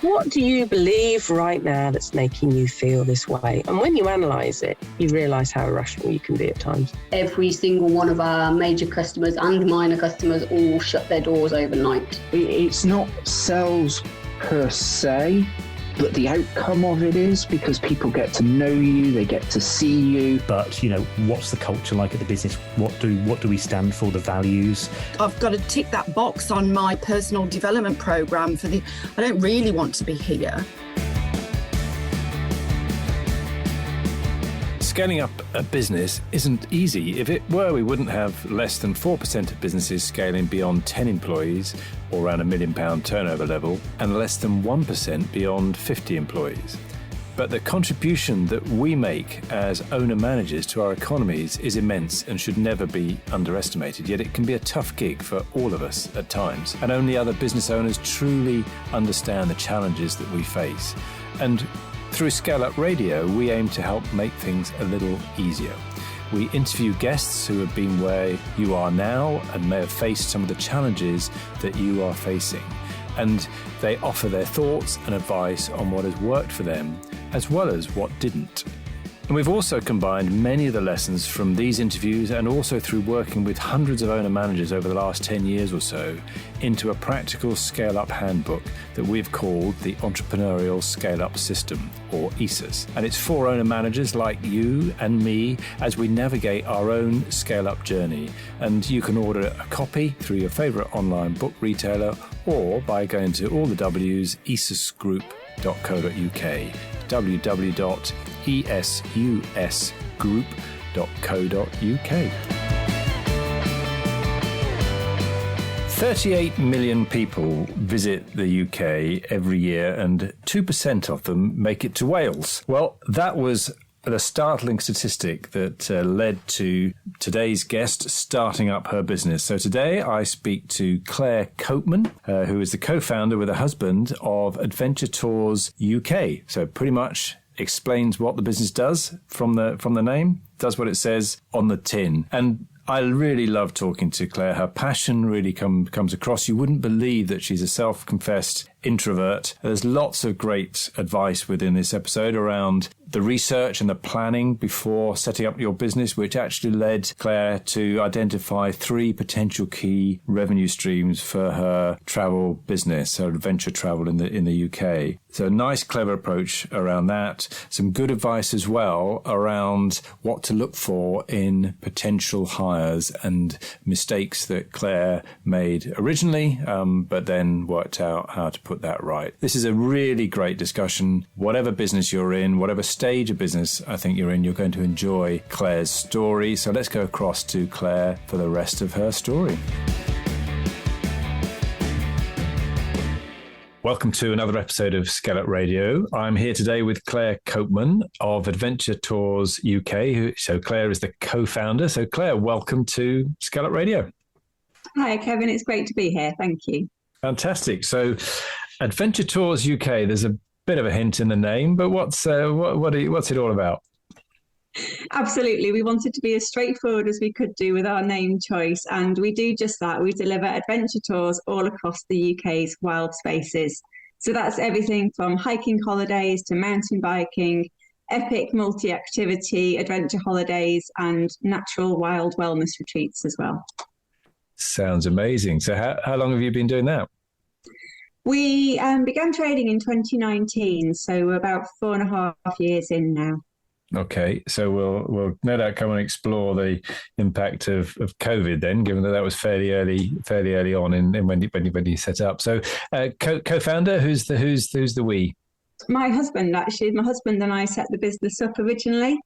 What do you believe right now that's making you feel this way? And when you analyse it, you realise how irrational you can be at times. Every single one of our major customers and minor customers all shut their doors overnight. It's not sales per se, but the outcome of it is because people get to know you, they get to see you. But, what's the culture like at the business? What do we stand for, the values? I've got to tick that box on my personal development programme I don't really want to be here. Scaling up a business isn't easy. If it were, we wouldn't have less than 4% of businesses scaling beyond 10 employees or around £1 million turnover level, and less than 1% beyond 50 employees. But the contribution that we make as owner-managers to our economies is immense and should never be underestimated. Yet it can be a tough gig for all of us at times, and only other business owners truly understand the challenges that we face. And through ScaleUp Radio, we aim to help make things a little easier. We interview guests who have been where you are now and may have faced some of the challenges that you are facing. And they offer their thoughts and advice on what has worked for them, as well as what didn't. And we've also combined many of the lessons from these interviews and also through working with hundreds of owner managers over the last 10 years or so into a practical scale-up handbook that we've called the Entrepreneurial Scale-Up System, or ESUS. And it's for owner managers like you and me as we navigate our own scale-up journey. And you can order a copy through your favourite online book retailer or by going to all the W's, esusgroup.co.uk, www.esusgroup.co.uk. 38 million people visit the UK every year and 2% of them make it to Wales. Well, that was the startling statistic that led to today's guest starting up her business. So today I speak to Claire Copeman, who is the co-founder with her husband of Adventure Tours UK. So pretty much explains what the business does from the name, does what it says on the tin. And I really love talking to Claire. Her passion really comes across. You wouldn't believe that she's a self-confessed introvert. There's lots of great advice within this episode around the research and the planning before setting up your business, which actually led Claire to identify 3 potential key revenue streams for her travel business, her adventure travel in the UK. So a nice, clever approach around that. Some good advice as well around what to look for in potential hires and mistakes that Claire made originally, but then worked out how to put that right. This is a really great discussion. Whatever business you're in, whatever stage of business I think you're in, you're going to enjoy Claire's story. So let's go across to Claire for the rest of her story. Welcome to another episode of ScaleUp Radio. I'm here today with Claire Copeman of Adventure Tours UK. So Claire is the co-founder. So Claire, welcome to ScaleUp Radio. Hi, Kevin. It's great to be here. Thank you. Fantastic. So Adventure Tours UK, there's a bit of a hint in the name, but what's it all about? Absolutely. We wanted to be as straightforward as we could do with our name choice, and we do just that. We deliver adventure tours all across the UK's wild spaces. So that's everything from hiking holidays to mountain biking, epic multi-activity adventure holidays, and natural wild wellness retreats as well. Sounds amazing. So how long have you been doing that? We began trading in 2019, so we're about 4.5 years in now. Okay, so we'll no doubt come and explore the impact of COVID then, given that was fairly early on in when you set up. So co-founder, who's the we? My husband, actually. My husband and I set the business up originally.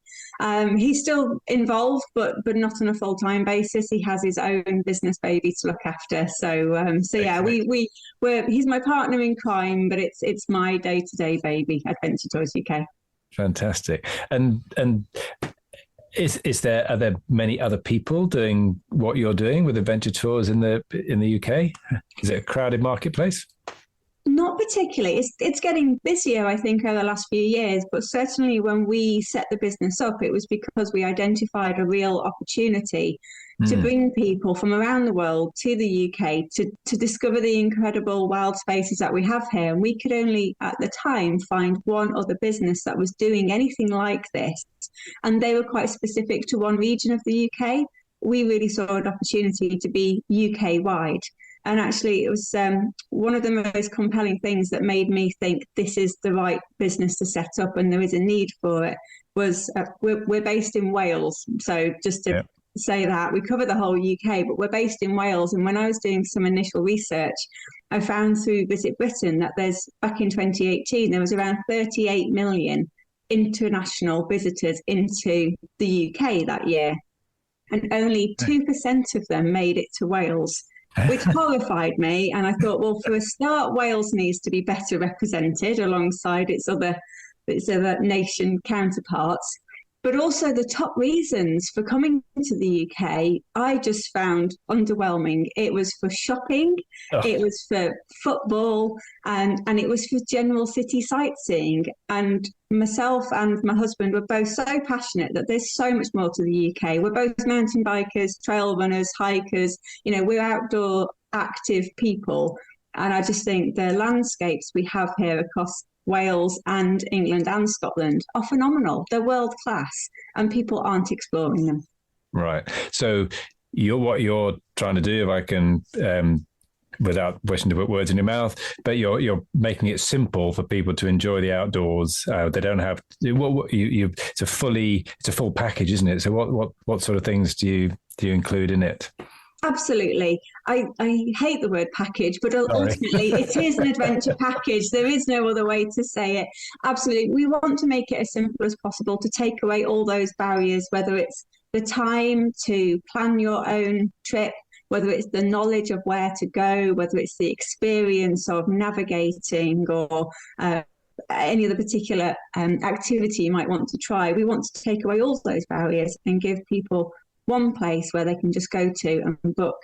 He's still involved, but not on a full-time basis. He has his own business baby to look after. So yeah, he's my partner in crime, but it's my day-to-day baby, Adventure Tours UK. Fantastic. And are there many other people doing what you're doing with Adventure Tours in the UK? Is it a crowded marketplace? Not particularly. It's getting busier, I think, over the last few years. But certainly when we set the business up, it was because we identified a real opportunity to bring people from around the world to the UK to discover the incredible wild spaces that we have here. And we could only, at the time, find one other business that was doing anything like this. And they were quite specific to one region of the UK. We really saw an opportunity to be UK-wide. And actually, it was one of the most compelling things that made me think this is the right business to set up and there is a need for it, was we're based in Wales. So just to say that, we cover the whole UK, but we're based in Wales. And when I was doing some initial research, I found through Visit Britain that back in 2018, there was around 38 million international visitors into the UK that year. And only 2% of them made it to Wales, which horrified me. And I thought, well, for a start, Wales needs to be better represented alongside its other nation counterparts. But also the top reasons for coming to the UK, I just found underwhelming. It was for shopping, it was for football, and it was for general city sightseeing. And myself and my husband were both so passionate that there's so much more to the UK. We're both mountain bikers, trail runners, hikers. You know, we're outdoor active people. And I just think the landscapes we have here across Wales and England and Scotland are phenomenal. They're world class and people aren't exploring them. Right. So what you're trying to do, if I can, without wishing to put words in your mouth, but you're making it simple for people to enjoy the outdoors. They don't have it's a full package, isn't it? So what sort of things do you include in it? Absolutely. I hate the word package, but ultimately it is an adventure package. There is no other way to say it. Absolutely. We want to make it as simple as possible to take away all those barriers, whether it's the time to plan your own trip, whether it's the knowledge of where to go, whether it's the experience of navigating or any other particular activity you might want to try. We want to take away all those barriers and give people one place where they can just go to and book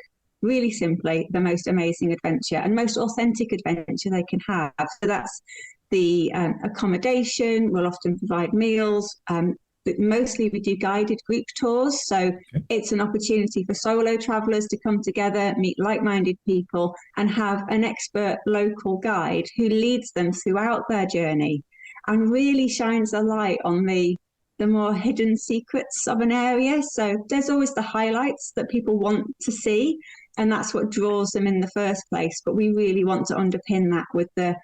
really simply the most amazing adventure and most authentic adventure they can have. So that's the accommodation. We'll often provide meals, but mostly we do guided group tours. So it's an opportunity for solo travelers to come together, meet like-minded people and have an expert local guide who leads them throughout their journey and really shines a light on the more hidden secrets of an area. So there's always the highlights that people want to see, and that's what draws them in the first place. But we really want to underpin that with the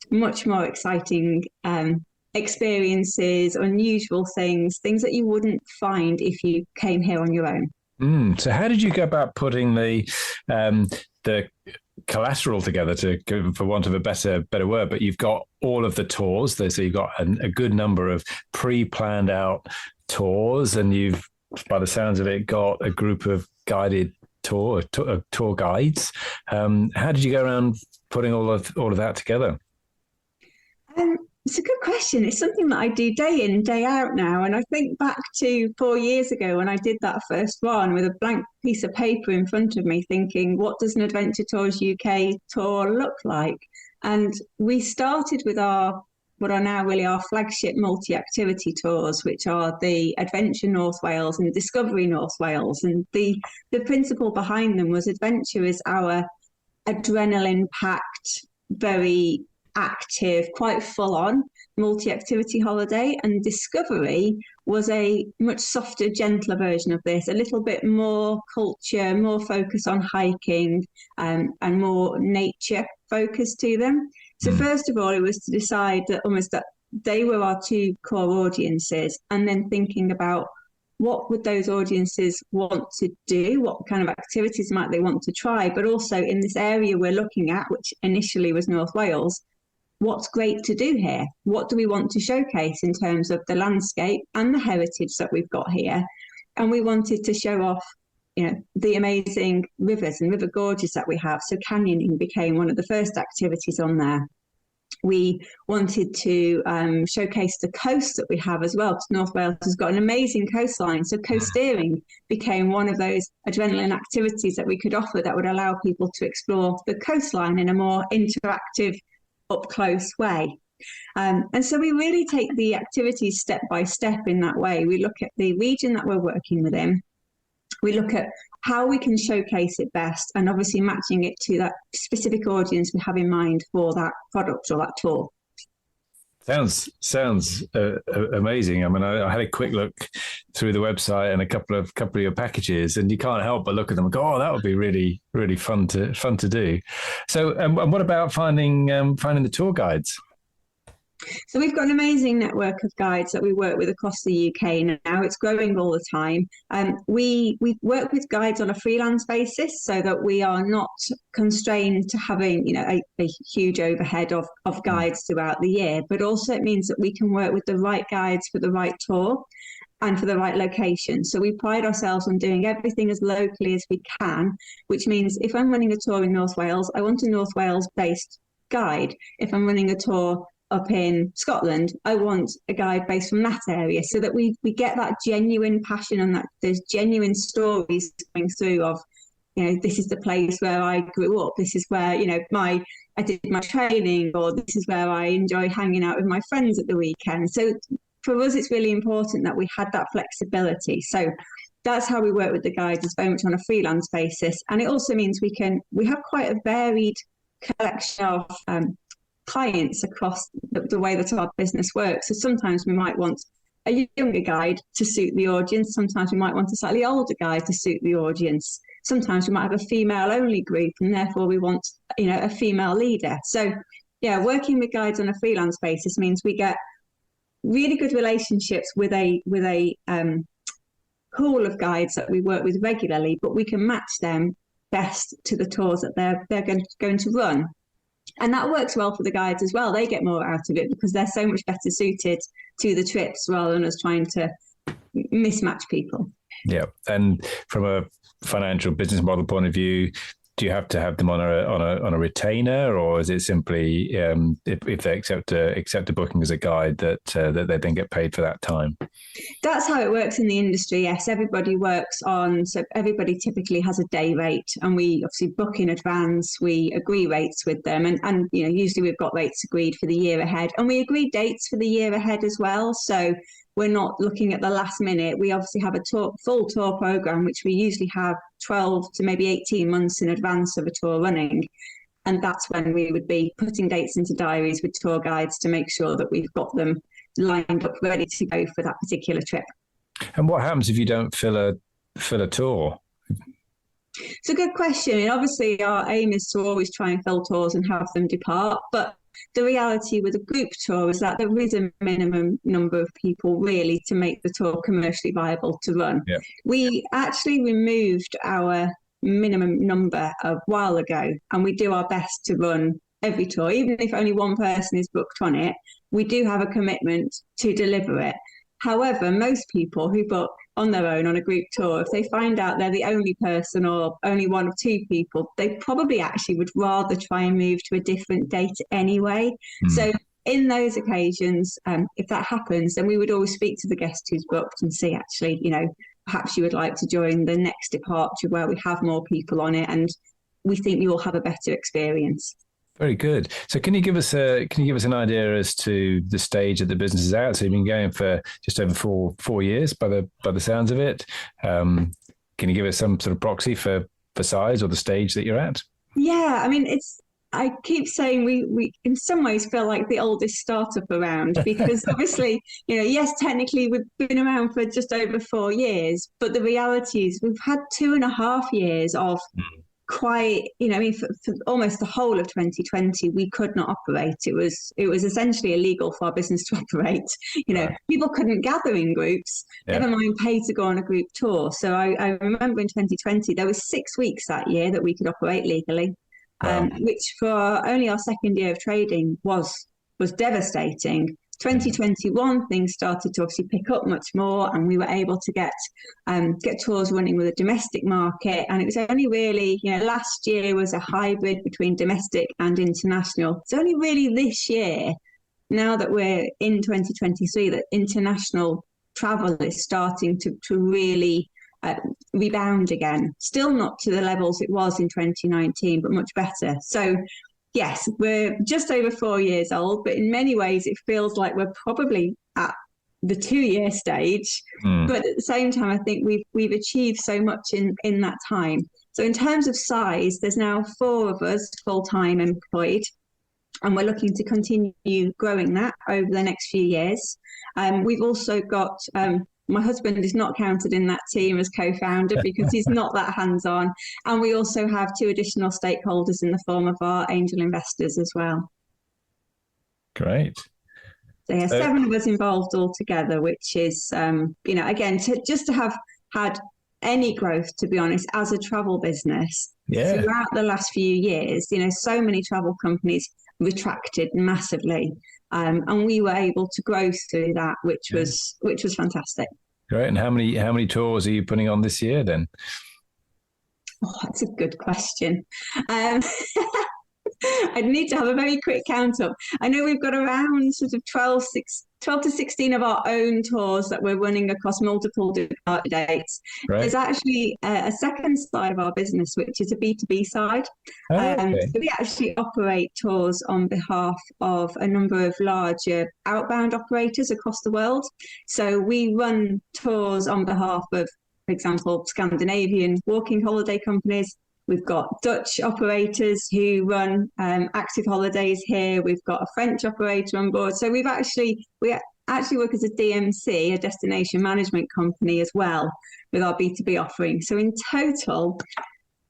much more exciting experiences, unusual things that you wouldn't find if you came here on your own. So how did you go about putting the collateral together, for want of a better word, but you've got all of the tours, so you've got a good number of pre-planned out tours, and you've, by the sounds of it, got a group of guided tour guides. How did you go around putting all of that together? It's a good question. It's something that I do day in, day out now. And I think back to 4 years ago when I did that first one with a blank piece of paper in front of me thinking, what does an Adventure Tours UK tour look like? And we started with what are now really our flagship multi-activity tours, which are the Adventure North Wales and Discovery North Wales. And the principle behind them was adventure is our adrenaline-packed, very active, quite full-on multi-activity holiday, and Discovery was a much softer, gentler version of this, a little bit more culture, more focus on hiking, and more nature focus to them. So first of all, it was to decide that they were our two core audiences, and then thinking about what would those audiences want to do, what kind of activities might they want to try, but also in this area we're looking at, which initially was North Wales, what's great to do here? What do we want to showcase in terms of the landscape and the heritage that we've got here? And we wanted to show off, the amazing rivers and river gorges that we have. So canyoning became one of the first activities on there. We wanted to showcase the coast that we have as well, because North Wales has got an amazing coastline. So coasteering became one of those adrenaline activities that we could offer that would allow people to explore the coastline in a more interactive, up-close way. And so we really take the activities step by step in that way. We look at the region that we're working within. We look at how we can showcase it best, and obviously matching it to that specific audience we have in mind for that product or that tour. Sounds amazing. I mean, I had a quick look through the website and a couple of your packages, and you can't help but look at them and go, "Oh, that would be really, really fun to do." So, and what about finding the tour guides? So we've got an amazing network of guides that we work with across the UK now. It's growing all the time. We work with guides on a freelance basis so that we are not constrained to having, a huge overhead of guides throughout the year. But also it means that we can work with the right guides for the right tour and for the right location. So we pride ourselves on doing everything as locally as we can, which means if I'm running a tour in North Wales, I want a North Wales-based guide. If I'm running a tour up in Scotland, I want a guide based from that area, so that we get that genuine passion and that there's genuine stories coming through of, this is the place where I grew up, this is where, I did my training, or this is where I enjoy hanging out with my friends at the weekend. So for us, it's really important that we had that flexibility. So that's how we work with the guides, is very much on a freelance basis. And it also means we have quite a varied collection of clients across the way that our business works. So sometimes we might want a younger guide to suit the audience. Sometimes we might want a slightly older guide to suit the audience. Sometimes we might have a female only group, and therefore we want, a female leader. So yeah, working with guides on a freelance basis means we get really good relationships with a pool of guides that we work with regularly, but we can match them best to the tours that they're going to run. And that works well for the guides as well. They get more out of it because they're so much better suited to the trips rather than us trying to mismatch people. Yeah. And from a financial business model point of view, do you have to have them on a retainer, or is it simply if they accept a booking as a guide that they then get paid for that time? That's how it works in the industry. Yes, everybody works on. So everybody typically has a day rate, and we obviously book in advance. We agree rates with them, and usually we've got rates agreed for the year ahead, and we agree dates for the year ahead as well. So we're not looking at the last minute. We obviously have a full tour program, which we usually have 12 to maybe 18 months in advance of a tour running. And that's when we would be putting dates into diaries with tour guides to make sure that we've got them lined up ready to go for that particular trip. And what happens if you don't fill a tour? It's a good question. And obviously our aim is to always try and fill tours and have them depart. But the reality with a group tour is that there is a minimum number of people really to make the tour commercially viable to run. Yeah. We actually removed our minimum number a while ago, and we do our best to run every tour. Even if only one person is booked on it, we do have a commitment to deliver it. However, most people who book on their own on a group tour, if they find out they're the only person or only one of two people, they probably actually would rather try and move to a different date anyway. So in those occasions, if that happens, then we would always speak to the guest who's booked and see, actually, perhaps you would like to join the next departure where we have more people on it, and we think you'll have a better experience. Very good. So can you give us an idea as to the stage that the business is at? So you've been going for just over four years by the sounds of it. Can you give us some sort of proxy for size or the stage that you're at? Yeah, I mean, I keep saying we in some ways feel like the oldest startup around, because obviously, yes, technically we've been around for just over 4 years, but the reality is we've had 2.5 years of quite, for almost the whole of 2020, we could not operate. It was essentially illegal for our business to operate. Right. People couldn't gather in groups, never mind pay to go on a group tour. So I remember in 2020, there was 6 weeks that year that we could operate legally, which for only our second year of trading was devastating 2021, things started to obviously pick up much more, and we were able to get tours running with a domestic market. And it was only really, last year was a hybrid between domestic and international. It's only really this year, now that we're in 2023, that international travel is starting to really rebound again. Still not to the levels it was in 2019, but much better. So yes, we're just over 4 years old, but in many ways it feels like we're probably at the 2-year stage. But at the same time, I think we've achieved so much in that time. So in terms of size, there's now 4 of us full-time employed, and we're looking to continue growing that over the next few years. We've also got my husband is not counted in that team as co-founder because he's not that hands-on. And we also have 2 additional stakeholders in the form of our angel investors as well. Great. So 7 of us involved altogether, which is, again, just to have had any growth, to be honest, as a travel business throughout the last few years, so many travel companies retracted massively. And we were able to grow through that, which was fantastic. Great. And how many tours are you putting on this year then? Oh, that's a good question. I'd need to have a very quick count up. I know we've got around sort of 12 to 16 of our own tours that we're running across multiple departure dates. Right. There's actually a second side of our business, which is a B2B side. So we actually operate tours on behalf of a number of larger outbound operators across the world. So we run tours on behalf of, for example, Scandinavian walking holiday companies. We've got Dutch operators who run active holidays here. We've got a French operator on board. So we actually work as a DMC, a destination management company as well, with our B2B offering. So in total,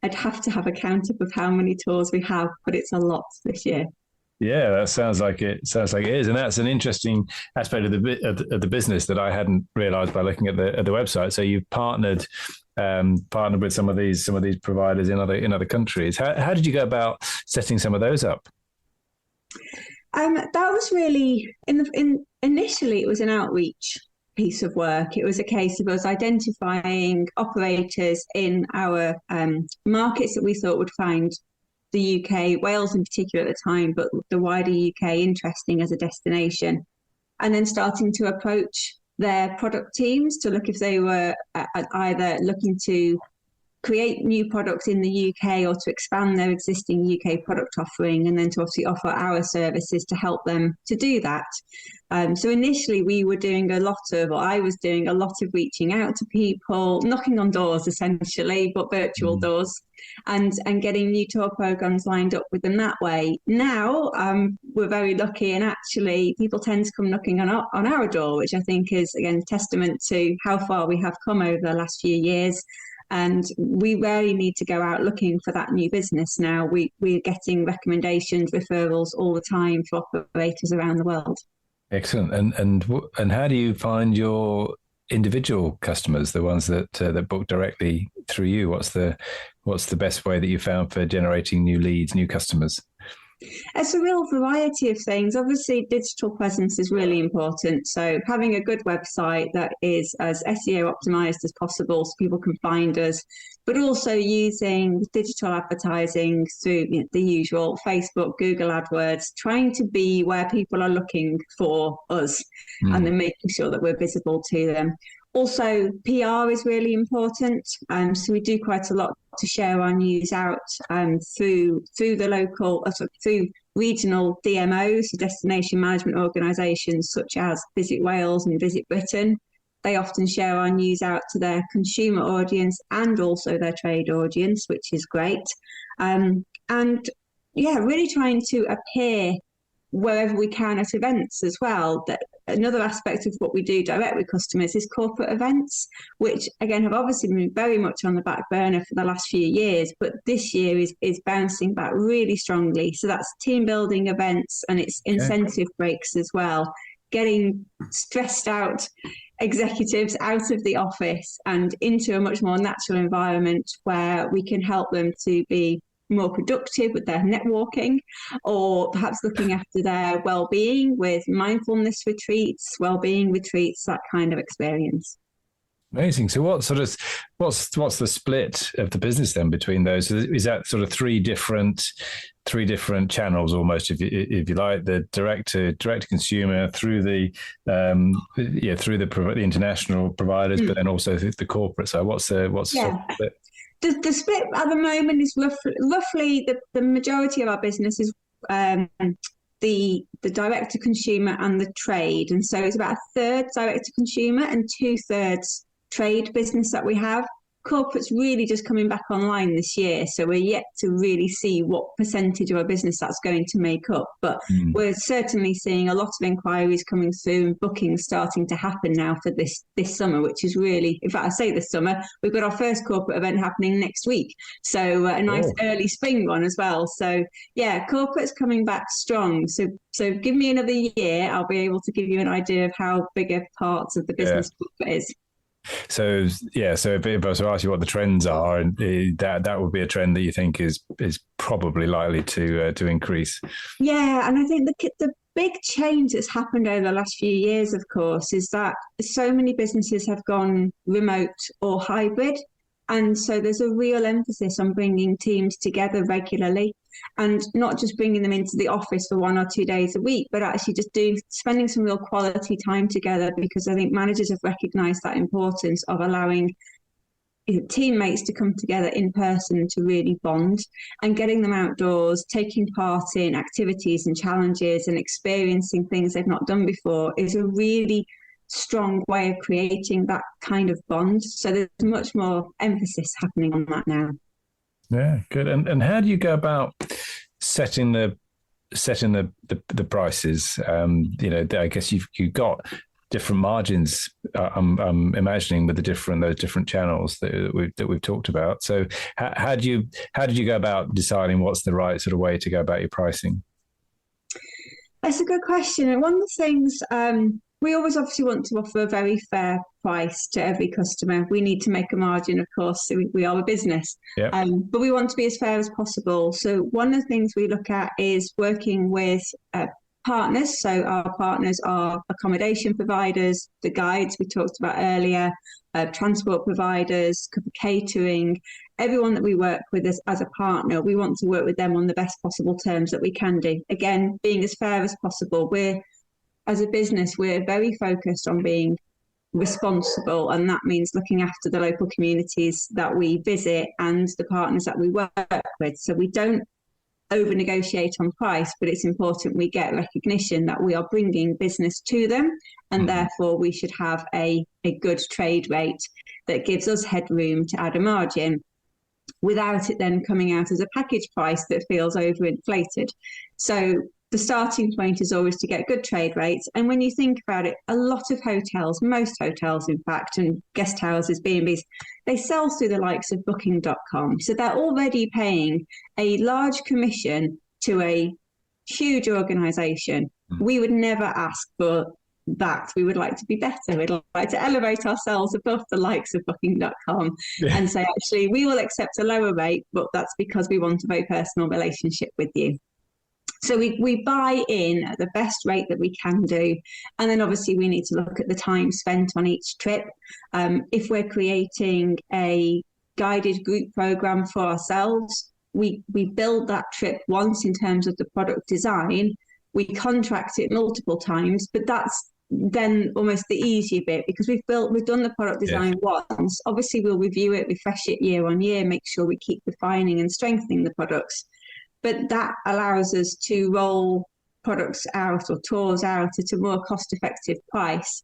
I'd have to have a count up of how many tours we have, but it's a lot this year. Yeah, that sounds like it is, and that's an interesting aspect of the business that I hadn't realised by looking at the website. So you've partnered with some of these providers in other countries. How did you go about setting some of those up? That was really initially it was an outreach piece of work. It was a case of us identifying operators in our markets that we thought would find the UK, Wales in particular at the time, but the wider UK interesting as a destination, and then starting to approach their product teams to look if they were either looking to create new products in the UK or to expand their existing UK product offering, and then to obviously offer our services to help them to do that. So initially I was doing a lot of reaching out to people, knocking on doors essentially, but virtual doors, and getting new tour programs lined up with them that way. Now we're very lucky, and actually people tend to come knocking on our door, which I think is again testament to how far we have come over the last few years. And we rarely need to go out looking for that new business now. We're getting recommendations, referrals all the time for operators around the world. Excellent. And how do you find your individual customers, the ones that book directly through you? What's the best way that you found for generating new leads, new customers? It's a real variety of things. Obviously, digital presence is really important. So having a good website that is as SEO optimized as possible so people can find us, but also using digital advertising through the usual Facebook, Google AdWords, trying to be where people are looking for us and then making sure that we're visible to them. Also, PR is really important. So we do quite a lot to share our news out through the local, through regional DMOs, destination management organisations such as Visit Wales and Visit Britain. They often share our news out to their consumer audience and also their trade audience, which is great. And yeah, really trying to appear wherever we can at events as well. That another aspect of what we do direct with customers is corporate events, which again have obviously been very much on the back burner for the last few years, but this year is bouncing back really strongly. So that's team building events, and it's incentive breaks as well, getting stressed out executives out of the office and into a much more natural environment where we can help them to be more productive with their networking, or perhaps looking after their well-being with mindfulness retreats, well-being retreats, that kind of experience. Amazing. So what's the split of the business then between those? Is that sort of three different channels almost, if you like, the direct to consumer through the international providers, but then also the corporate side. What's the split? The split at the moment is roughly the majority of our business is the direct to consumer and the trade, and so it's about a third direct to consumer and 2/3 trade business that we have. Corporate's really just coming back online this year, so we're yet to really see what percentage of our business that's going to make up. But we're certainly seeing a lot of inquiries coming through and bookings starting to happen now for this summer, which is really, in fact, I say this summer, we've got our first corporate event happening next week. So a nice early spring one as well. So yeah, corporate's coming back strong. So give me another year, I'll be able to give you an idea of how big a parts of the business corporate is. So if I was to ask you what the trends are, and that would be a trend that you think is probably likely to increase. Yeah, and I think the big change that's happened over the last few years, of course, is that so many businesses have gone remote or hybrid. And so there's a real emphasis on bringing teams together regularly, and not just bringing them into the office for 1 or 2 days a week, but actually just spending some real quality time together, because I think managers have recognised that importance of allowing teammates to come together in person to really bond, and getting them outdoors, taking part in activities and challenges and experiencing things they've not done before is a really strong way of creating that kind of bond. So there's much more emphasis happening on that now. Yeah, good. And how do you go about setting the prices? I guess you've got different margins. I'm imagining with those different channels that we've talked about. So how did you go about deciding what's the right sort of way to go about your pricing? That's a good question. And one of the things we always obviously want to offer a very fair price to every customer. We need to make a margin, of course, so we are a business. Yep. But we want to be as fair as possible. So one of the things we look at is working with partners. So our partners are accommodation providers, the guides we talked about earlier, transport providers, catering, everyone that we work with as a partner. We want to work with them on the best possible terms that we can do. Again, being as fair as possible. As a business, we're very focused on being responsible, and that means looking after the local communities that we visit and the partners that we work with. So we don't over negotiate on price, but it's important we get recognition that we are bringing business to them, and therefore we should have a good trade rate that gives us headroom to add a margin without it then coming out as a package price that feels overinflated. So the starting point is always to get good trade rates. And when you think about it, a lot of hotels, most hotels, in fact, and guest houses, B&Bs, they sell through the likes of booking.com. So they're already paying a large commission to a huge organisation. We would never ask for that. We would like to be better. We'd like to elevate ourselves above the likes of booking.com and say, actually, we will accept a lower rate, but that's because we want a very personal relationship with you. So we buy in at the best rate that we can do. And then obviously we need to look at the time spent on each trip. If we're creating a guided group program for ourselves, we build that trip once in terms of the product design. We contract it multiple times, but that's then almost the easier bit, because we've done the product design once. Obviously we'll review it, refresh it year on year, make sure we keep refining and strengthening the products. But that allows us to roll products out or tours out at a more cost-effective price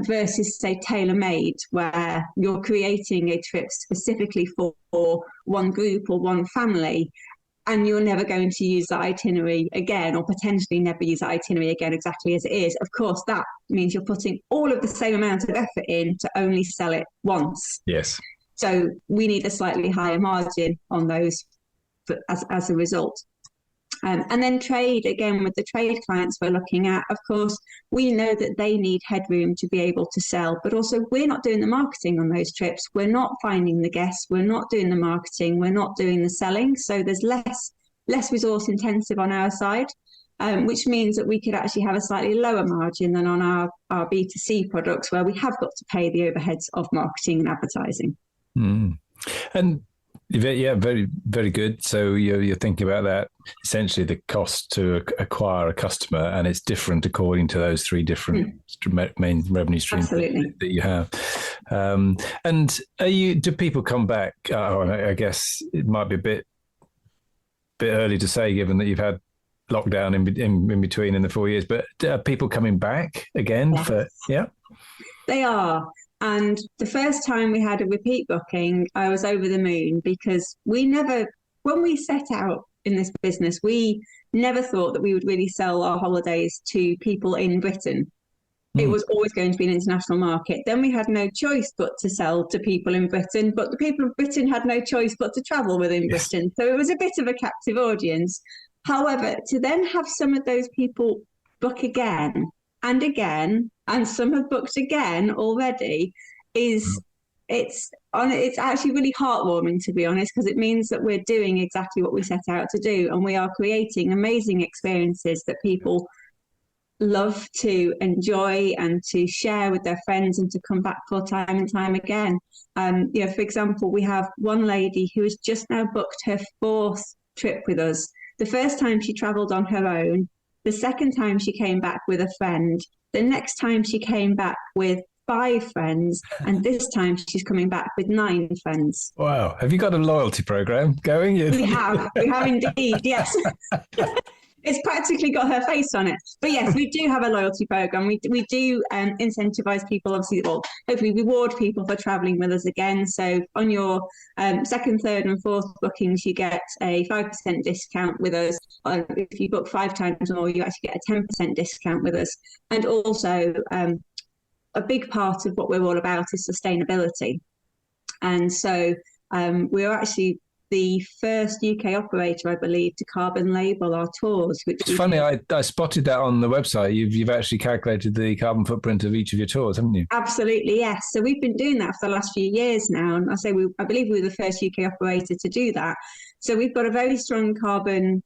versus, say, tailor-made, where you're creating a trip specifically for one group or one family, and you're never going to use the itinerary again, or potentially never use the itinerary again exactly as it is. Of course, that means you're putting all of the same amount of effort in to only sell it once. Yes. So we need a slightly higher margin on those as a result. And then trade, again, with the trade clients we're looking at, of course, we know that they need headroom to be able to sell, but also we're not doing the marketing on those trips. We're not finding the guests. We're not doing the marketing. We're not doing the selling. So there's less resource intensive on our side, which means that we could actually have a slightly lower margin than on our B2C products, where we have got to pay the overheads of marketing and advertising. Mm. And yeah, very, very good. So you're thinking about that, essentially the cost to acquire a customer, and it's different according to those three different main revenue streams that you have. And do people come back? I guess it might be a bit early to say, given that you've had lockdown in between in the 4 years, but are people coming back again? Yes. They are. And the first time we had a repeat booking, I was over the moon, because when we set out in this business, we never thought that we would really sell our holidays to people in Britain. It was always going to be an international market. Then we had no choice but to sell to people in Britain, but the people of Britain had no choice but to travel within Britain. So it was a bit of a captive audience. However, to then have some of those people book again and again, and some have booked again already, it's actually really heartwarming, to be honest, because it means that we're doing exactly what we set out to do, and we are creating amazing experiences that people love to enjoy and to share with their friends and to come back for time and time again. For example, we have one lady who has just now booked her 4th trip with us. The first time she travelled on her own. The second time she came back with a friend. The next time she came back with 5 friends, and this time she's coming back with 9 friends. Wow. Have you got a loyalty program going? We have indeed, yes. It's practically got her face on it. But yes, we do have a loyalty program. We do incentivize people, obviously, well, hopefully reward people for traveling with us again. So on your second, third and fourth bookings, you get a 5% discount with us. If you book 5 times more, you actually get a 10% discount with us. And also a big part of what we're all about is sustainability. And so we're actually the first UK operator, I believe, to carbon label our tours. It's funny, I spotted that on the website. You've actually calculated the carbon footprint of each of your tours, haven't you? Absolutely, yes. So we've been doing that for the last few years now, and I believe we were the first UK operator to do that. So we've got a very strong carbon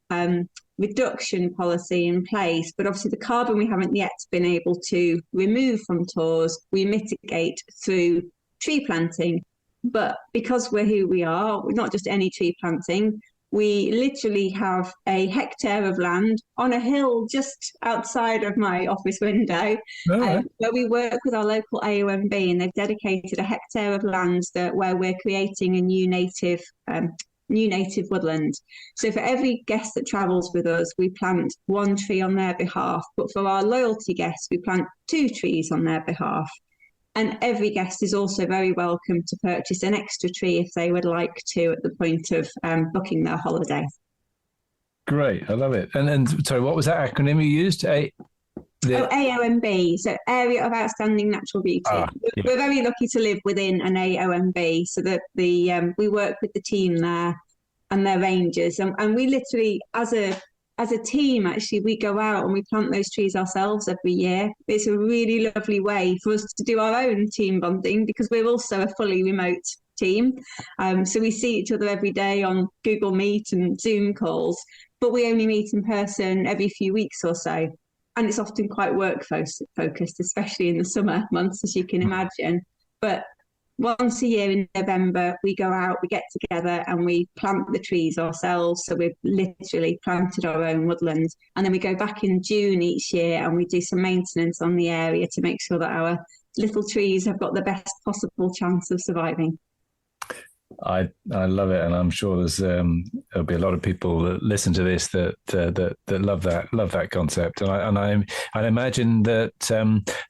reduction policy in place, but obviously the carbon we haven't yet been able to remove from tours, we mitigate through tree planting. But because we're who we are, we're not just any tree planting. We literally have a hectare of land on a hill just outside of my office window, where we work with our local AOMB, and they've dedicated a hectare of land where we're creating a new native woodland. So for every guest that travels with us, we plant 1 tree on their behalf. But for our loyalty guests, we plant 2 trees on their behalf. And every guest is also very welcome to purchase an extra tree if they would like to at the point of booking their holiday. Great, I love it. And sorry, what was that acronym you used? AOMB, so Area of Outstanding Natural Beauty. Yeah. We're very lucky to live within an AOMB, so that we work with the team there and their rangers, and we literally, as a team, actually, we go out and we plant those trees ourselves every year. It's a really lovely way for us to do our own team bonding, because we're also a fully remote team. So we see each other every day on Google Meet and Zoom calls, but we only meet in person every few weeks or so. And it's often quite work focused, especially in the summer months, as you can imagine. But once a year in November, we go out, we get together and we plant the trees ourselves. So we've literally planted our own woodlands. And then we go back in June each year and we do some maintenance on the area to make sure that our little trees have got the best possible chance of surviving. I love it, and I'm sure there'll be a lot of people that listen to this that love that concept, and I imagine that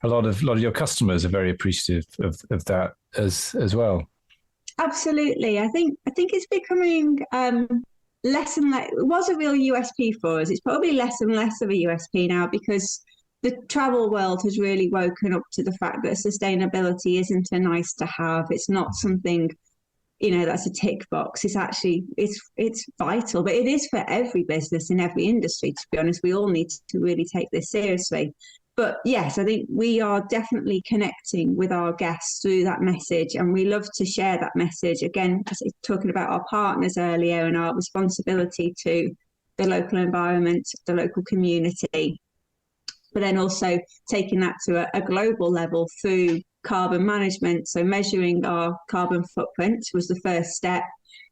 a lot of your customers are very appreciative of that as well. Absolutely, I think it's becoming less and less. It was a real USP for us. It's probably less and less of a USP now, because the travel world has really woken up to the fact that sustainability isn't a nice to have. It's not something that's a tick box. It's actually, it's vital, but it is for every business in every industry, to be honest. We all need to really take this seriously. But yes, I think we are definitely connecting with our guests through that message, and we love to share that message. Again, talking about our partners earlier and our responsibility to the local environment, the local community, but then also taking that to a global level through carbon management. So measuring our carbon footprint was the first step.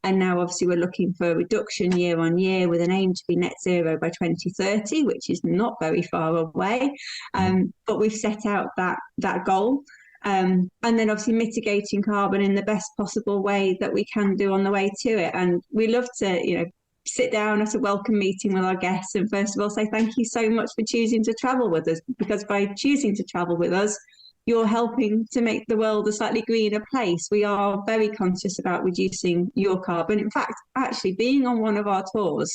And now obviously we're looking for a reduction year on year with an aim to be net zero by 2030, which is not very far away. But we've set out that goal. And then obviously mitigating carbon in the best possible way that we can do on the way to it. And we love to, sit down at a welcome meeting with our guests and first of all say thank you so much for choosing to travel with us, because by choosing to travel with us, you're helping to make the world a slightly greener place. We are very conscious about reducing your carbon. In fact, actually being on one of our tours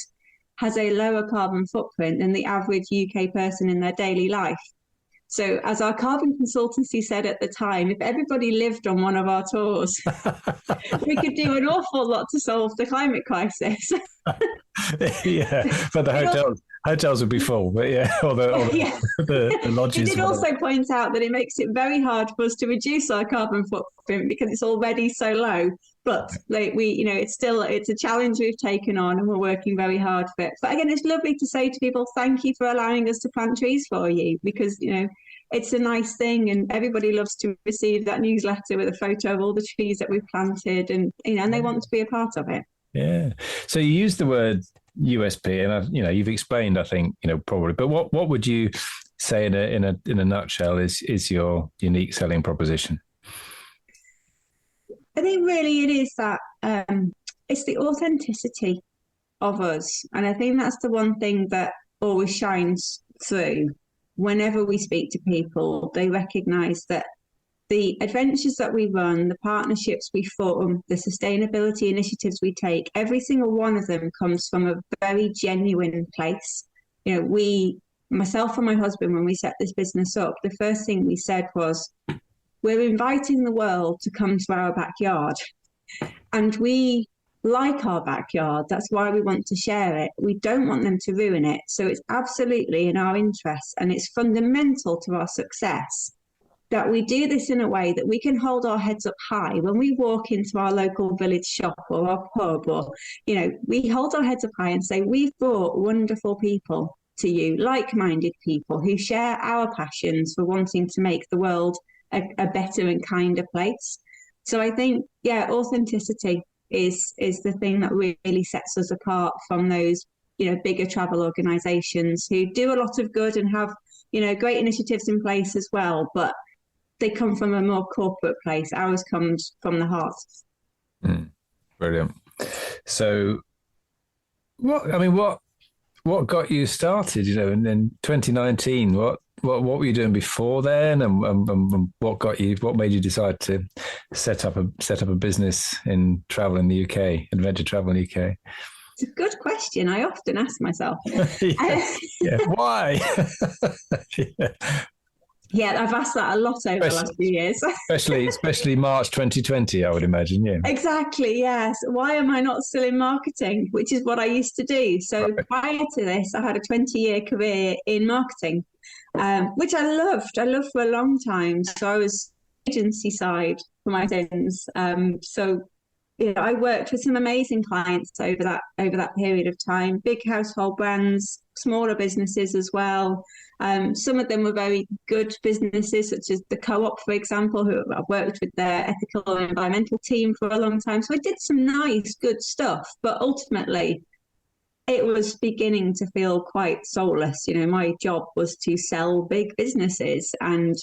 has a lower carbon footprint than the average UK person in their daily life. So as our carbon consultancy said at the time, if everybody lived on one of our tours, we could do an awful lot to solve the climate crisis. Yeah, but the hotels would be full, but the lodges. It did also point out that it makes it very hard for us to reduce our carbon footprint because it's already so low. But it's a challenge we've taken on, and we're working very hard for it. But again, it's lovely to say to people, thank you for allowing us to plant trees for you, because it's a nice thing, and everybody loves to receive that newsletter with a photo of all the trees that we've planted, and they want to be a part of it. Yeah. So you use the word USP, and you've explained, I think, probably. But what would you say in a nutshell is your unique selling proposition? I think really it is that it's the authenticity of us, and I think that's the one thing that always shines through. Whenever we speak to people, they recognise that the adventures that we run, the partnerships we form, the sustainability initiatives we take, every single one of them comes from a very genuine place. Myself and my husband, when we set this business up, the first thing we said was, we're inviting the world to come to our backyard. And we like our backyard. That's why we want to share it. We don't want them to ruin it. So it's absolutely in our interest, and it's fundamental to our success that we do this in a way that we can hold our heads up high when we walk into our local village shop or our pub, or, we hold our heads up high and say, we've brought wonderful people to you, like-minded people who share our passions for wanting to make the world a better and kinder place. So I think, authenticity is the thing that really sets us apart from those, bigger travel organisations who do a lot of good and have, great initiatives in place as well, but they come from a more corporate place. Ours comes from the heart. Brilliant. So, what got you started? In 2019, what were you doing before then, and what made you decide to set up a business in travel in the UK, adventure travel in the UK? It's a good question. I often ask myself. Why? Yeah, I've asked that a lot over the last few years. especially March 2020, I would imagine, yeah. Exactly, yes. Why am I not still in marketing, which is what I used to do? So prior to this, I had a 20-year career in marketing, which I loved. I loved for a long time. So I was agency side for my sins. I worked with some amazing clients over that period of time, big household brands, smaller businesses as well. Some of them were very good businesses, such as the Co-op, for example, who I've worked with their ethical and environmental team for a long time. So I did some nice, good stuff, but ultimately it was beginning to feel quite soulless. My job was to sell big businesses, and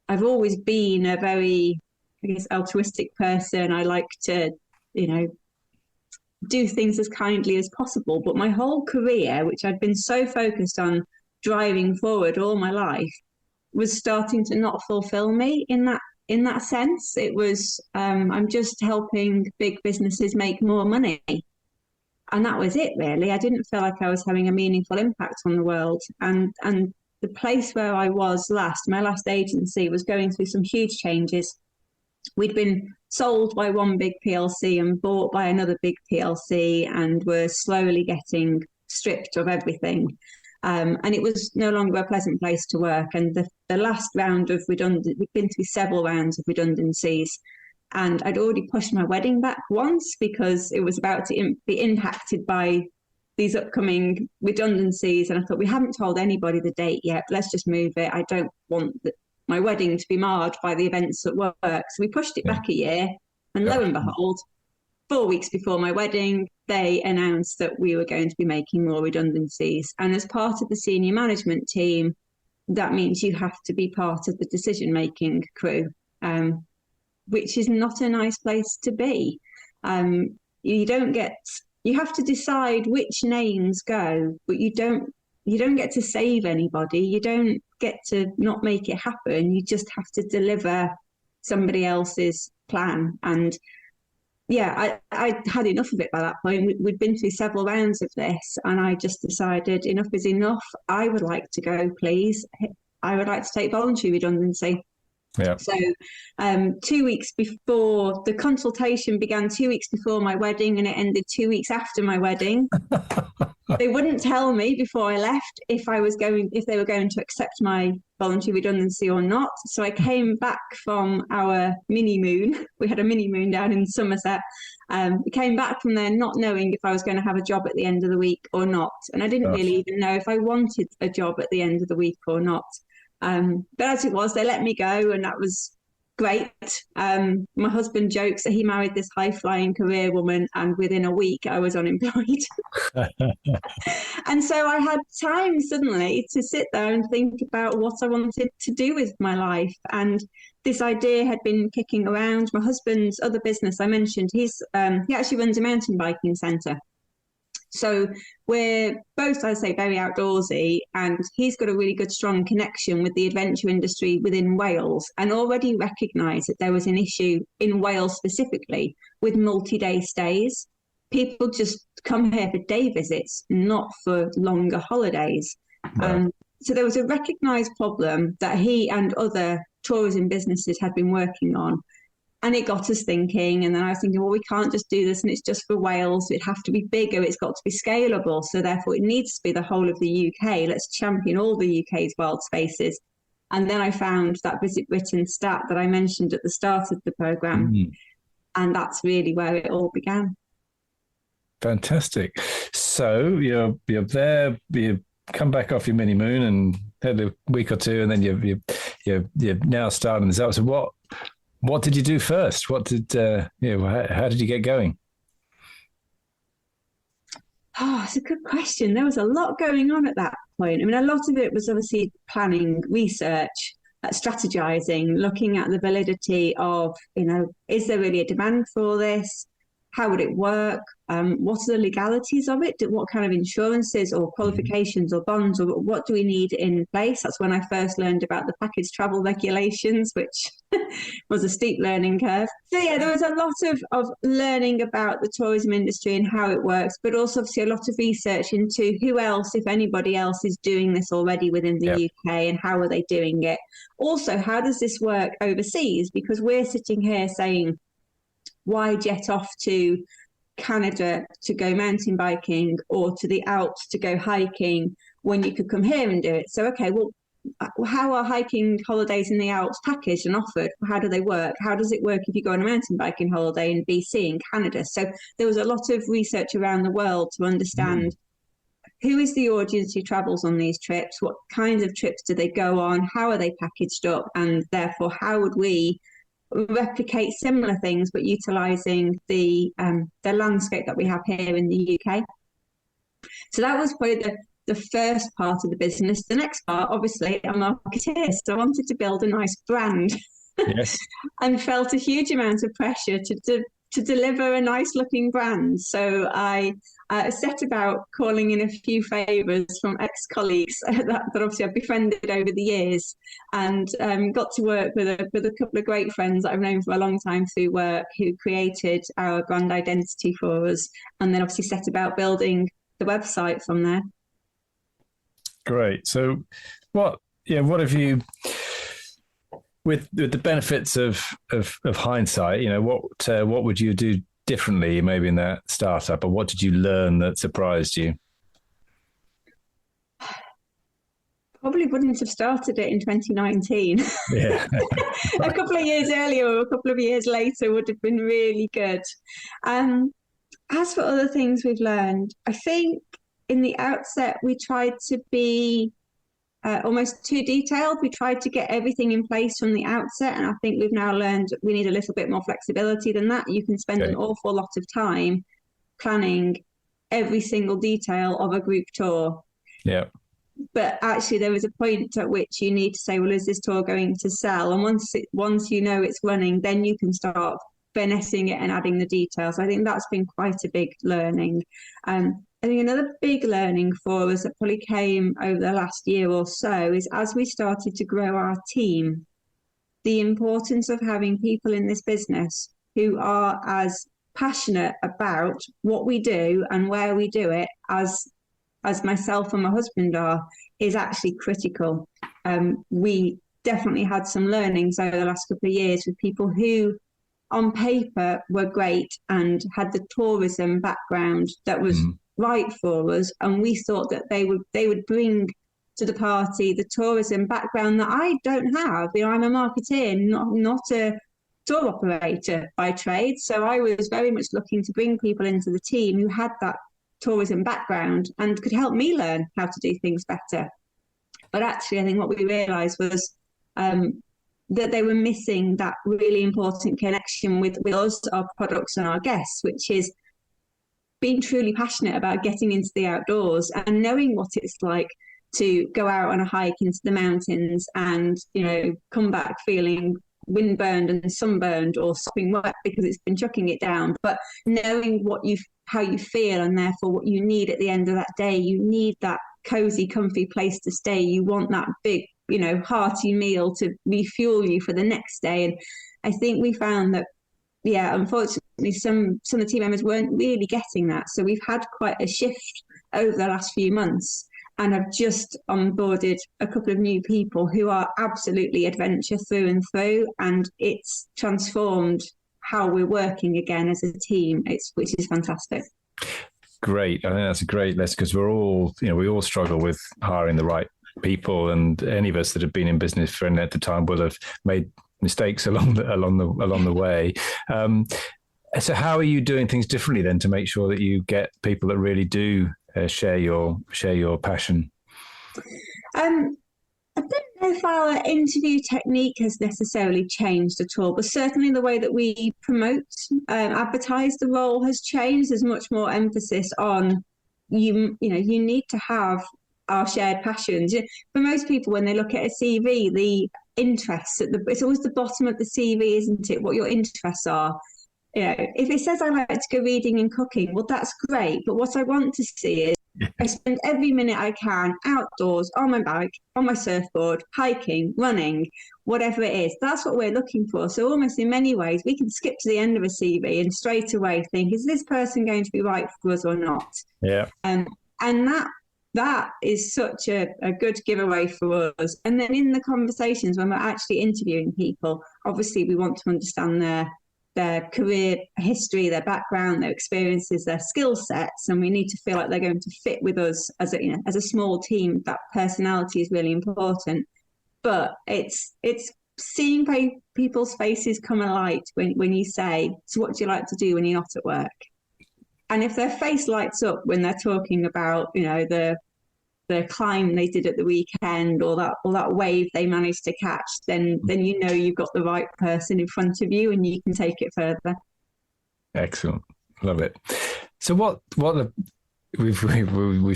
I've always been a very, altruistic person. I like to, do things as kindly as possible. But my whole career, which I'd been so focused on driving forward all my life, was starting to not fulfill me in that sense. It was, I'm just helping big businesses make more money. And that was it, really. I didn't feel like I was having a meaningful impact on the world. And the place where I was my last agency, was going through some huge changes. We'd been sold by one big PLC and bought by another big PLC, and were slowly getting stripped of everything. And it was no longer a pleasant place to work. And the last round of redundancy, we've been through several rounds of redundancies, and I'd already pushed my wedding back once because it was about to be impacted by these upcoming redundancies. And I thought, we haven't told anybody the date yet, let's just move it. I don't want my wedding to be marred by the events at work. So we pushed it back a year, and lo and behold, 4 weeks before my wedding, they announced that we were going to be making more redundancies. And as part of the senior management team, that means you have to be part of the decision-making crew, which is not a nice place to be. You have to decide which names go, but you don't get to save anybody. You don't get to not make it happen. You just have to deliver somebody else's plan. And yeah, I had enough of it by that point. We'd been through several rounds of this, and I just decided enough is enough. I would like to go, please. I would like to take voluntary redundancy. Yeah. So 2 weeks before, the consultation began 2 weeks before my wedding, and it ended 2 weeks after my wedding. They wouldn't tell me before I left if they were going to accept my voluntary redundancy or not. So I came back from our mini moon. We had a mini moon down in Somerset. We came back from there not knowing if I was going to have a job at the end of the week or not. And I didn't really even know if I wanted a job at the end of the week or not. But as it was, they let me go, and that was great. My husband jokes that he married this high-flying career woman, and within a week I was unemployed. And so I had time suddenly to sit there and think about what I wanted to do with my life. And this idea had been kicking around. My husband's other business, I mentioned, he actually runs a mountain biking centre. So we're both, I say, very outdoorsy, and he's got a really good, strong connection with the adventure industry within Wales, and already recognised that there was an issue in Wales specifically with multi-day stays. People just come here for day visits, not for longer holidays. Right. So there was a recognised problem that he and other tourism businesses had been working on. And it got us thinking, and then I was thinking, well, we can't just do this and it's just for Wales. It'd have to be bigger. It's got to be scalable. So therefore, it needs to be the whole of the UK. Let's champion all the UK's wild spaces. And then I found that Visit Britain stat that I mentioned at the start of the programme. Mm-hmm. And that's really where it all began. Fantastic. So you're there, you come back off your mini moon and had a week or two, and then you're now starting this up. So what did you do first? How did you get going? Oh, it's a good question. There was a lot going on at that point. I mean, a lot of it was obviously planning, research, strategizing, looking at the validity of, is there really a demand for this? How would it work? What are the legalities of it? What kind of insurances or qualifications or bonds, or what do we need in place? That's when I first learned about the package travel regulations, which was a steep learning curve. So yeah, there was a lot of learning about the tourism industry and how it works, but also obviously a lot of research into who else, if anybody else, is doing this already within the UK, and how are they doing it? Also, how does this work overseas? Because we're sitting here saying, why jet off to Canada to go mountain biking or to the Alps to go hiking when you could come here and do it? So, okay, well, how are hiking holidays in the Alps packaged and offered? How do they work? How does it work if you go on a mountain biking holiday in BC and Canada? So there was a lot of research around the world to understand who is the audience who travels on these trips, what kinds of trips do they go on, how are they packaged up, and therefore how would we replicate similar things but utilizing the landscape that we have here in the UK. So that was probably the first part of the business. The next part, obviously, I'm a marketeer, so I wanted to build a nice brand. Yes. And felt a huge amount of pressure to deliver a nice looking brand. So I set about calling in a few favours from ex-colleagues that obviously I've befriended over the years, and got to work with a couple of great friends that I've known for a long time through work, who created our brand identity for us, and then obviously set about building the website from there. Great. So what have you, With the benefits of hindsight, what would you do differently maybe in that startup, or what did you learn that surprised you? Probably wouldn't have started it in 2019. Yeah. A couple of years earlier or a couple of years later would have been really good. As for other things we've learned, I think in the outset we tried to be almost too detailed. We tried to get everything in place from the outset, and I think we've now learned we need a little bit more flexibility than that. You can spend an awful lot of time planning every single detail of a group tour. Yeah. But actually there is a point at which you need to say, well, is this tour going to sell? And once you know it's running, then you can start finessing it and adding the details. I think that's been quite a big learning. I think another big learning for us that probably came over the last year or so is as we started to grow our team, the importance of having people in this business who are as passionate about what we do and where we do it as myself and my husband are, is actually critical. We definitely had some learnings over the last couple of years with people who on paper were great and had the tourism background that was right for us, and we thought that they would bring to the party the tourism background that I don't have. I'm a marketeer, not a tour operator by trade, so I was very much looking to bring people into the team who had that tourism background and could help me learn how to do things better. But actually I think what we realized was that they were missing that really important connection with us, our products and our guests, which is being truly passionate about getting into the outdoors and knowing what it's like to go out on a hike into the mountains and, come back feeling windburned and sunburned or sopping wet because it's been chucking it down. But knowing how you feel and therefore what you need at the end of that day, you need that cozy, comfy place to stay. You want that big, hearty meal to refuel you for the next day. And I think we found that, unfortunately, some of the team members weren't really getting that. So we've had quite a shift over the last few months and have just onboarded a couple of new people who are absolutely adventure through and through. And it's transformed how we're working again as a team, which is fantastic. Great. I think that's a great lesson because we all struggle with hiring the right people, and any of us that have been in business for any length of time will have made mistakes along the way. So how are you doing things differently then to make sure that you get people that really do share your passion? I don't know if our interview technique has necessarily changed at all, but certainly the way that we promote, advertise the role has changed. There's much more emphasis on you need to have our shared passions. For most people, when they look at a CV, the interests it's always the bottom of the CV, isn't it? What your interests are. If it says I like to go reading and cooking, well, that's great. But what I want to see is I spend every minute I can outdoors, on my bike, on my surfboard, hiking, running, whatever it is. That's what we're looking for. So almost in many ways, we can skip to the end of a CV and straight away think, is this person going to be right for us or not? Yeah. And that is such a good giveaway for us. And then in the conversations when we're actually interviewing people, obviously we want to understand their career history, their background, their experiences, their skill sets, and we need to feel like they're going to fit with us as a small team. That personality is really important. But it's seeing people's faces come alight when you say, so what do you like to do when you're not at work? And if their face lights up when they're talking about, the climb they did at the weekend or that wave they managed to catch, then you've got the right person in front of you and you can take it further. Excellent. Love it. So we've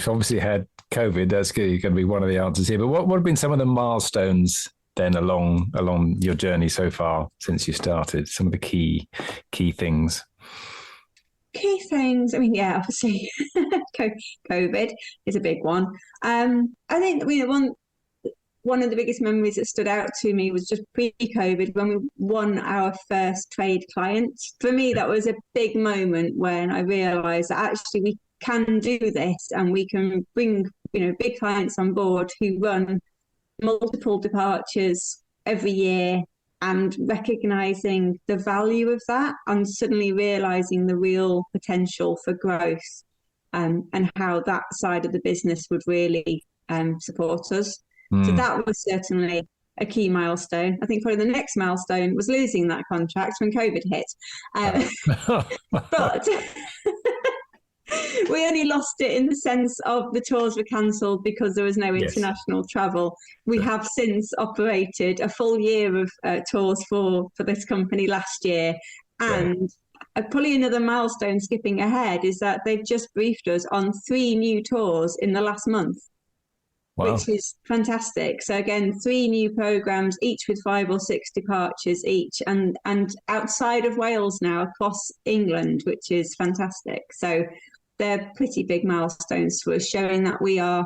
obviously had COVID. That's going to be one of the answers here. But what have been some of the milestones then along your journey so far since you started? Some of the key things. Key things. I mean, obviously, COVID is a big one. I think one of the biggest memories that stood out to me was just pre-COVID when we won our first trade client. For me, that was a big moment when I realised that actually we can do this and we can bring big clients on board who run multiple departures every year and recognizing the value of that and suddenly realizing the real potential for growth, and how that side of the business would really support us. So that was certainly a key milestone. I think probably the next milestone was losing that contract when COVID hit. But we only lost it in the sense of the tours were cancelled because there was no international travel. We have since operated a full year of tours for this company last year. And probably another milestone skipping ahead is that they've just briefed us on 3 new tours in the last month. Wow. Which is fantastic. So again, 3 new programs, each with 5 or 6 departures each, and outside of Wales now across England, which is fantastic. So they're pretty big milestones to us, showing that we were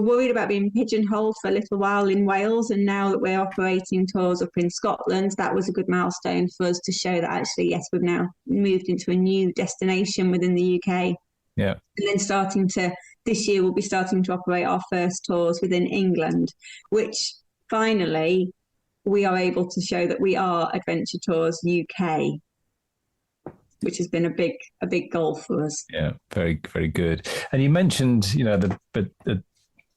worried about being pigeonholed for a little while in Wales, and now that we're operating tours up in Scotland, that was a good milestone for us to show that actually, yes, we've now moved into a new destination within the UK. Yeah. And then this year we'll be starting to operate our first tours within England, which finally we are able to show that we are Adventure Tours UK, which has been a big goal for us. Yeah, very, very good. And you mentioned, at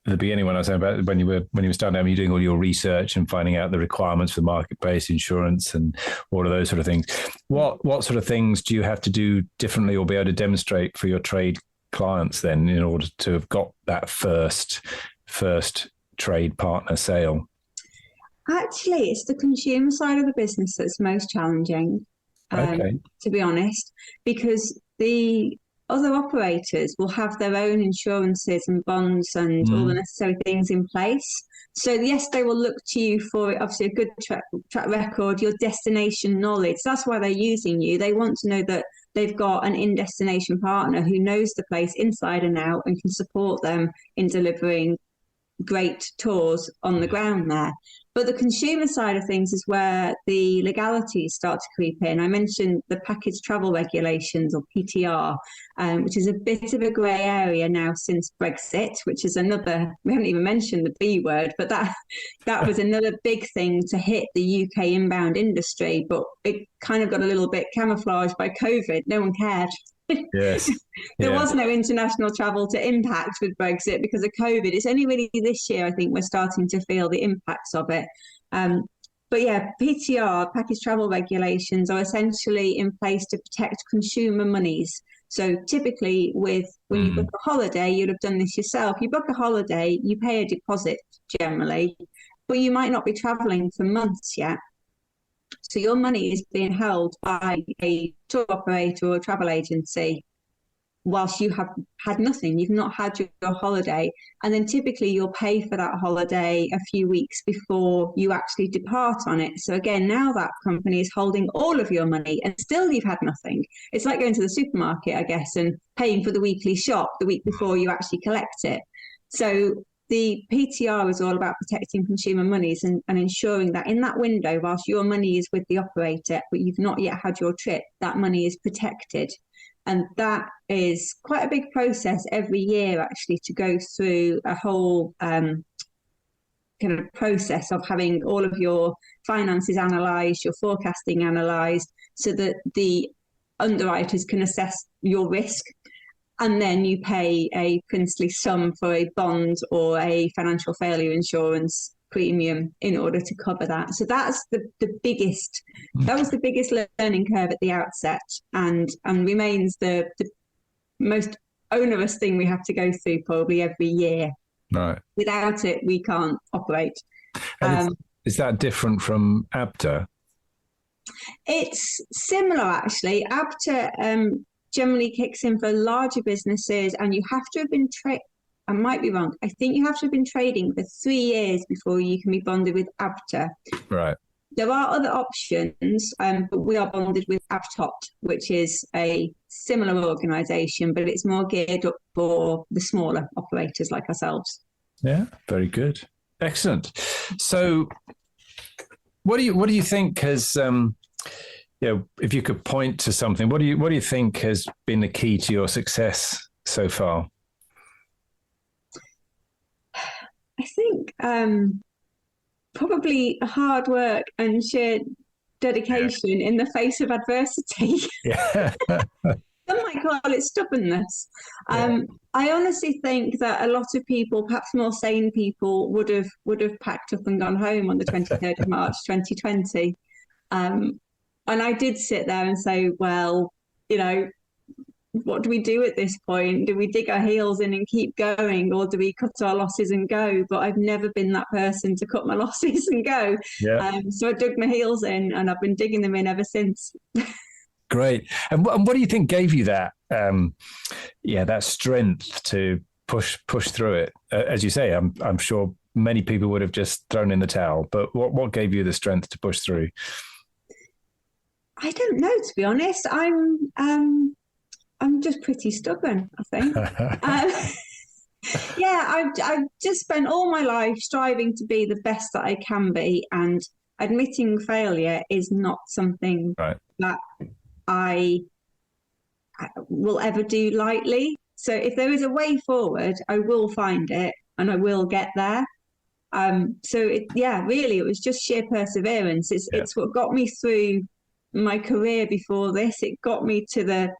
the beginning when I was saying about when you were starting out, you're doing all your research and finding out the requirements for market-based insurance and all of those sort of things. What sort of things do you have to do differently or be able to demonstrate for your trade clients then in order to have got that first trade partner sale? Actually, it's the consumer side of the business that's most challenging, to be honest, because the other operators will have their own insurances and bonds and all the necessary things in place. So yes, they will look to you for obviously a good track record, your destination knowledge. That's why they're using you. They want to know that they've got an in-destination partner who knows the place inside and out and can support them in delivering great tours on the ground there. But the consumer side of things is where the legalities start to creep in. I mentioned the package travel regulations, or PTR, which is a bit of a grey area now since Brexit, which is another, we haven't even mentioned the B word, but that was another big thing to hit the UK inbound industry, but it kind of got a little bit camouflaged by COVID. No one cared. Yes. There was no international travel to impact with Brexit because of COVID. It's only really this year, I think, we're starting to feel the impacts of it. But yeah, PTR, package travel regulations, are essentially in place to protect consumer monies. So typically when you book a holiday, you'd have done this yourself. You book a holiday, you pay a deposit generally, but you might not be traveling for months yet. So your money is being held by a tour operator or a travel agency whilst you have had nothing. You've not had your holiday. And then typically you'll pay for that holiday a few weeks before you actually depart on it. So again, now that company is holding all of your money and still you've had nothing. It's like going to the supermarket, I guess, and paying for the weekly shop the week before you actually collect it. So the PTR is all about protecting consumer monies and ensuring that in that window, whilst your money is with the operator, but you've not yet had your trip, that money is protected. And that is quite a big process every year, actually, to go through a whole kind of process of having all of your finances analysed, your forecasting analysed, so that the underwriters can assess your risk. And then you pay a princely sum for a bond or a financial failure insurance premium in order to cover that. So that's the biggest, that was the biggest learning curve at the outset, and remains the most onerous thing we have to go through probably every year. Right. Without it, we can't operate. Is that different from ABTA? It's similar, actually. ABTA generally kicks in for larger businesses, and you have to have been I might be wrong. I think you have to have been trading for 3 years before you can be bonded with ABTA. Right. There are other options, but we are bonded with ABTOT, which is a similar organisation, but it's more geared up for the smaller operators like ourselves. Yeah, very good. Excellent. So what do you think has if you could point to something, what do you think has been the key to your success so far? I think probably hard work and sheer dedication in the face of adversity. Yeah. Some might call it stubbornness. I honestly think that a lot of people, perhaps more sane people, would have packed up and gone home on the 23rd of March 2020. And I did sit there and say, well, you know, what do we do at this point? Do we dig our heels in and keep going, or do we cut our losses and go? But I've never been that person to cut my losses and go. Yeah. So I dug my heels in, and I've been digging them in ever since. Great. And what do you think gave you that, that strength to push through it? As you say, I'm sure many people would have just thrown in the towel, but what gave you the strength to push through? I don't know, to be honest. I'm just pretty stubborn, I think. I've just spent all my life striving to be the best that I can be, and admitting failure is not something that I will ever do lightly. So if there is a way forward, I will find it and I will get there. Really, it was just sheer perseverance. It's what got me through my career before this. It got me to the,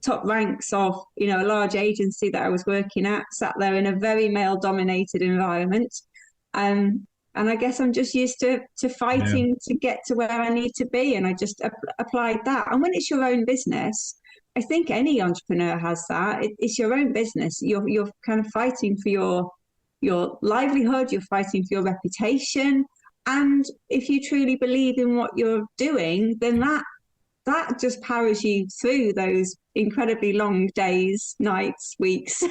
top ranks of, a large agency that I was working at, sat there in a very male dominated environment. And I guess I'm just used to fighting to get to where I need to be. And I just applied that. And when it's your own business, I think any entrepreneur has that. It's your own business. You're kind of fighting for your livelihood. You're fighting for your reputation. And if you truly believe in what you're doing, then that just powers you through those incredibly long days, nights, weeks.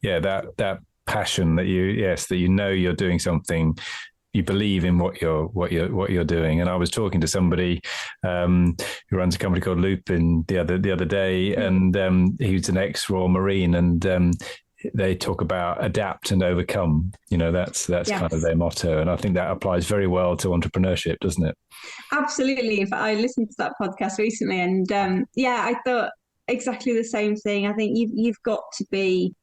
That passion that you're doing something, you believe in what you're doing. And I was talking to somebody who runs a company called Lupin the other day, and he's an ex-Royal Marine, and they talk about adapt and overcome. That's kind of their motto, and I think that applies very well to entrepreneurship, doesn't it? Absolutely. I listened to that podcast recently, and I thought exactly the same thing. I think you've got to be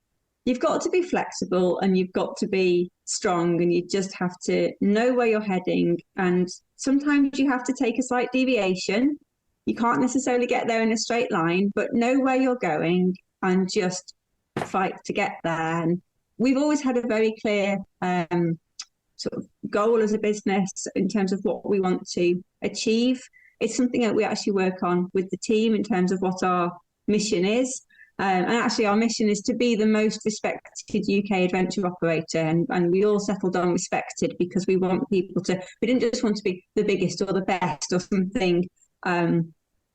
flexible, and you've got to be strong, and you just have to know where you're heading. And sometimes you have to take a slight deviation. You can't necessarily get there in a straight line, but know where you're going and just fight to get there. And we've always had a very clear sort of goal as a business in terms of what we want to achieve. It's something that we actually work on with the team in terms of what our mission is. And actually our mission is to be the most respected UK adventure operator. And we all settled on respected because we want people we didn't just want to be the biggest or the best or something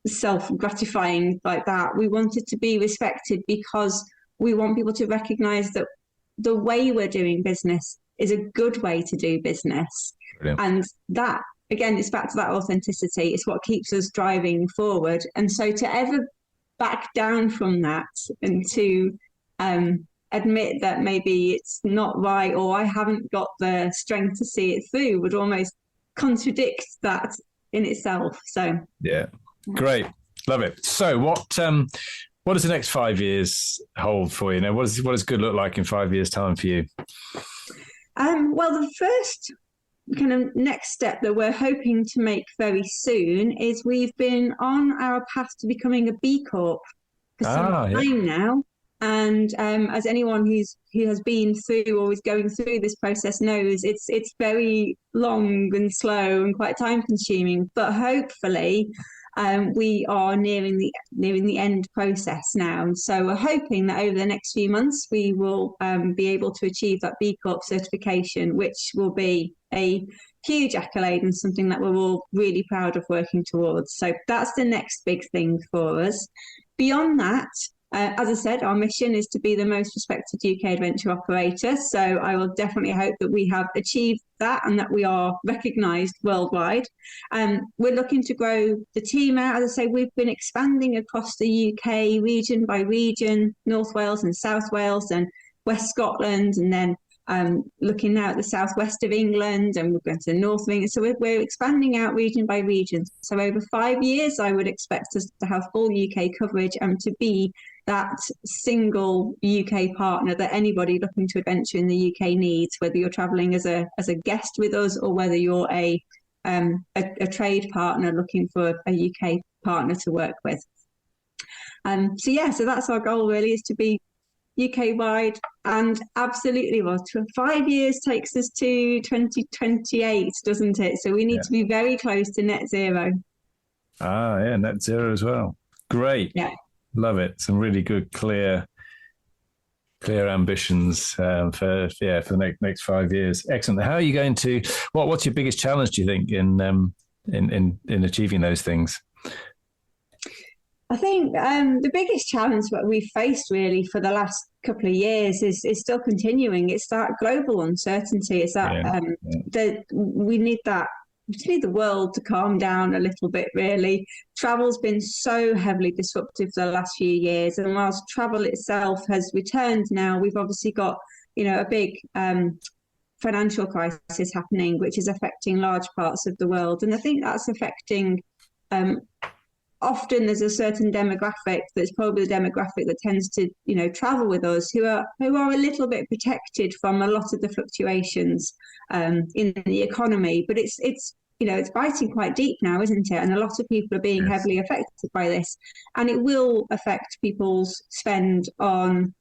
self-gratifying like that. We wanted to be respected because we want people to recognise that the way we're doing business is a good way to do business. Brilliant. And that, again, it's back to that authenticity. It's what keeps us driving forward. And so to ever back down from that and to admit that maybe it's not right, or I haven't got the strength to see it through, would almost contradict that in itself. So great, love it. So what does the next 5 years hold for you? What does good look like in 5 years' time for you? Well, the first kind of next step that we're hoping to make very soon is we've been on our path to becoming a B Corp for some time now. And as anyone who has been through or is going through this process knows, it's very long and slow and quite time consuming. But hopefully we are nearing the end process now. And so we're hoping that over the next few months we will be able to achieve that B Corp certification, which will be a huge accolade and something that we're all really proud of working towards. So that's the next big thing for us. Beyond that, as I said, our mission is to be the most respected UK adventure operator. So I will definitely hope that we have achieved that and that we are recognised worldwide. We're looking to grow the team out. As I say, we've been expanding across the UK, region by region, North Wales and South Wales and West Scotland, and then looking now at the southwest of England, and we're going to the north of England. So we're expanding out region by region. So over 5 years, I would expect us to have full UK coverage and to be that single UK partner that anybody looking to adventure in the UK needs, whether you're traveling as a guest with us or whether you're a trade partner looking for a UK partner to work with. So that's our goal really, is to be UK wide, and absolutely, 5 years takes us to 2028, doesn't it? So we need to be very close to net zero. Net zero as well. Great. Yeah. Love it. Some really good, clear ambitions for the next 5 years. Excellent. How are you going to? What's your biggest challenge, do you think, in achieving those things? I think the biggest challenge that we've faced really for the last couple of years is still continuing. It's that global uncertainty. It's that that we need the world to calm down a little bit, really. Travel's been so heavily disruptive for the last few years, and whilst travel itself has returned now, we've obviously got a big financial crisis happening, which is affecting large parts of the world. And I think that's affecting often there's a certain demographic that's probably the demographic that tends to travel with us, who are a little bit protected from a lot of the fluctuations in the economy. But it's biting quite deep now, isn't it? And a lot of people are being heavily affected by this, and it will affect people's spend on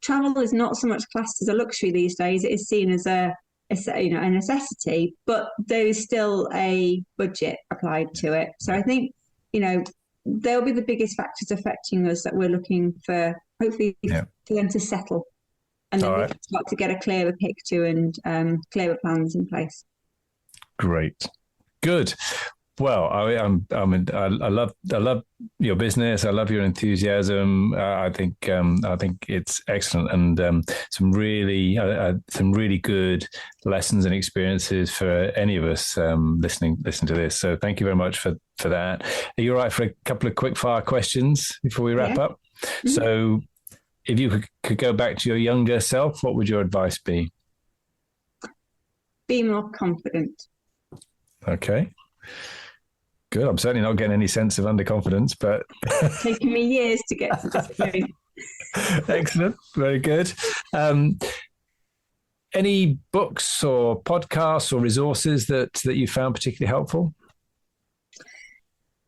travel. Is not so much classed as a luxury these days. It is seen as a necessity, but there is still a budget applied to it. So I think they'll be the biggest factors affecting us that we're looking for, hopefully, for them to settle, and then we can start to get a clearer picture and clearer plans in place. Great, good. Well, I love your business. I love your enthusiasm. I think it's excellent, and some really good lessons and experiences for any of us listening to this. So thank you very much for that. Are you all right for a couple of quick fire questions before we wrap up? Mm-hmm. So, if you could go back to your younger self, what would your advice be? Be more confident. Okay. Good. I'm certainly not getting any sense of underconfidence, but it's taken me years to get to this point. Excellent. Very good. Any books or podcasts or resources that you found particularly helpful?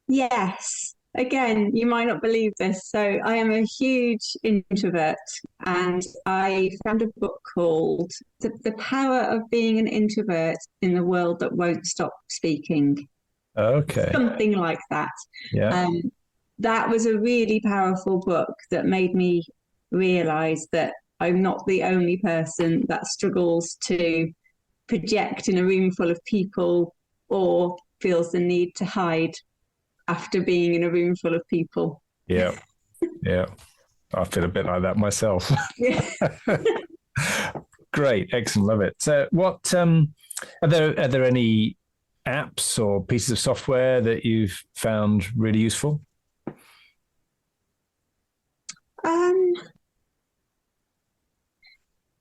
Yes. Again, you might not believe this. So I am a huge introvert, and I found a book called The Power of Being an Introvert in the World That Won't Stop Speaking. Okay. Something like that. Yeah. That was a really powerful book that made me realize that I'm not the only person that struggles to project in a room full of people or feels the need to hide after being in a room full of people. Yeah. Yeah. I feel a bit like that myself. Great. Excellent. Love it. So what, are there any apps or pieces of software that you've found really useful?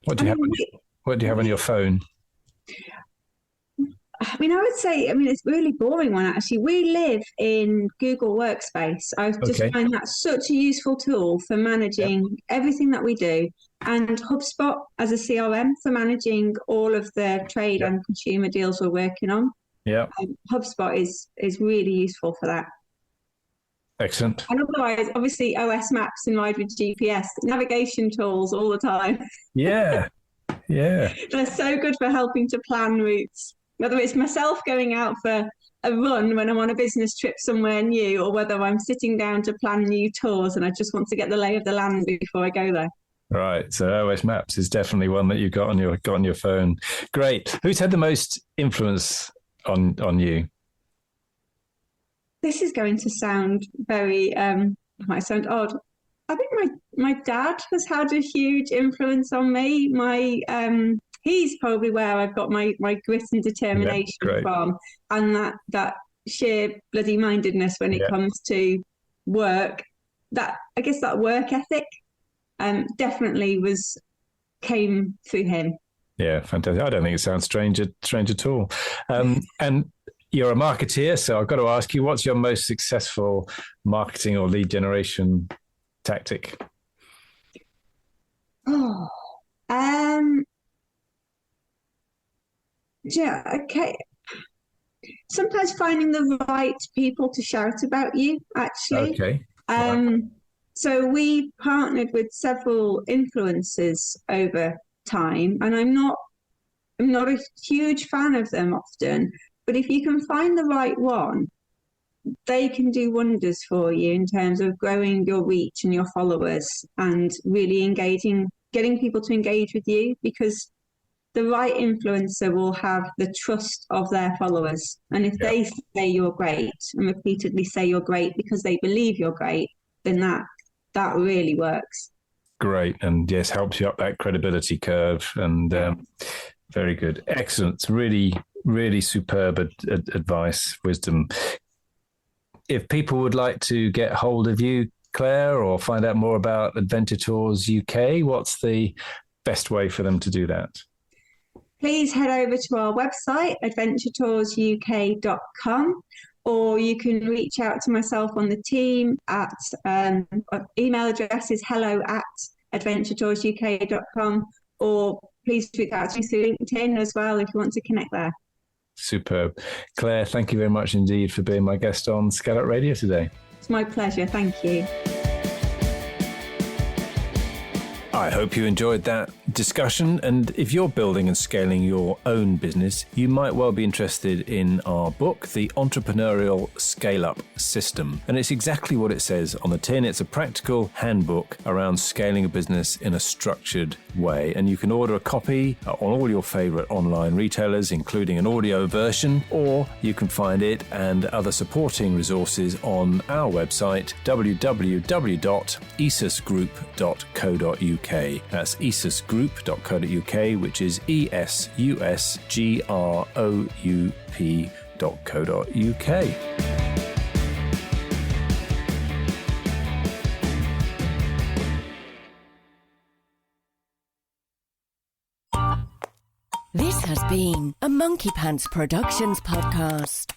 What do you have on your phone? I would say, it's a really boring one, actually. We live in Google Workspace. I just find that such a useful tool for managing everything that we do, and HubSpot as a CRM for managing all of the trade and consumer deals we're working on. Yeah, HubSpot is really useful for that. Excellent. And otherwise, obviously, OS Maps in line with GPS, navigation tools all the time. Yeah. They're so good for helping to plan routes. Whether it's myself going out for a run when I'm on a business trip somewhere new, or whether I'm sitting down to plan new tours and I just want to get the lay of the land before I go there. Right. So OS Maps is definitely one that you've got on your phone. Great. Who's had the most influence on you? This is going to sound very might sound odd. I think my dad has had a huge influence on me. He's probably where I've got my grit and determination from, and that sheer bloody mindedness when it comes to work. That, I guess, that work ethic definitely came through him. Yeah, fantastic. I don't think it sounds strange at all. And you're a marketeer, so I've got to ask you, what's your most successful marketing or lead generation tactic? Oh, yeah, okay. Sometimes finding the right people to shout about you, actually. Okay. So we partnered with several influencers over time, and I'm not a huge fan of them often, but if you can find the right one, they can do wonders for you in terms of growing your reach and your followers and really getting people to engage with you, because the right influencer will have the trust of their followers. And if they say you're great and repeatedly say you're great because they believe you're great, then that really works. Great. And yes, helps you up that credibility curve. And very good. Excellent. It's really, really superb advice, wisdom. If people would like to get hold of you, Claire, or find out more about Adventure Tours UK, what's the best way for them to do that? Please head over to our website, adventuretoursuk.com, or you can reach out to myself on the team at email address is hello@adventuretoursuk.com, or please reach out to me through LinkedIn as well if you want to connect there. Superb. Claire, thank you very much indeed for being my guest on ScaleUp Radio today. It's my pleasure. Thank you. I hope you enjoyed that discussion, and if you're building and scaling your own business, you might well be interested in our book, The Entrepreneurial Scale-Up System. And it's exactly what it says on the tin. It's a practical handbook around scaling a business in a structured way. And you can order a copy on all your favorite online retailers, including an audio version, or you can find it and other supporting resources on our website, www.esusgroup.co.uk. That's esusgroup.co.uk, which is esusgroup.co.uk. This has been a Monkey Pants Productions podcast.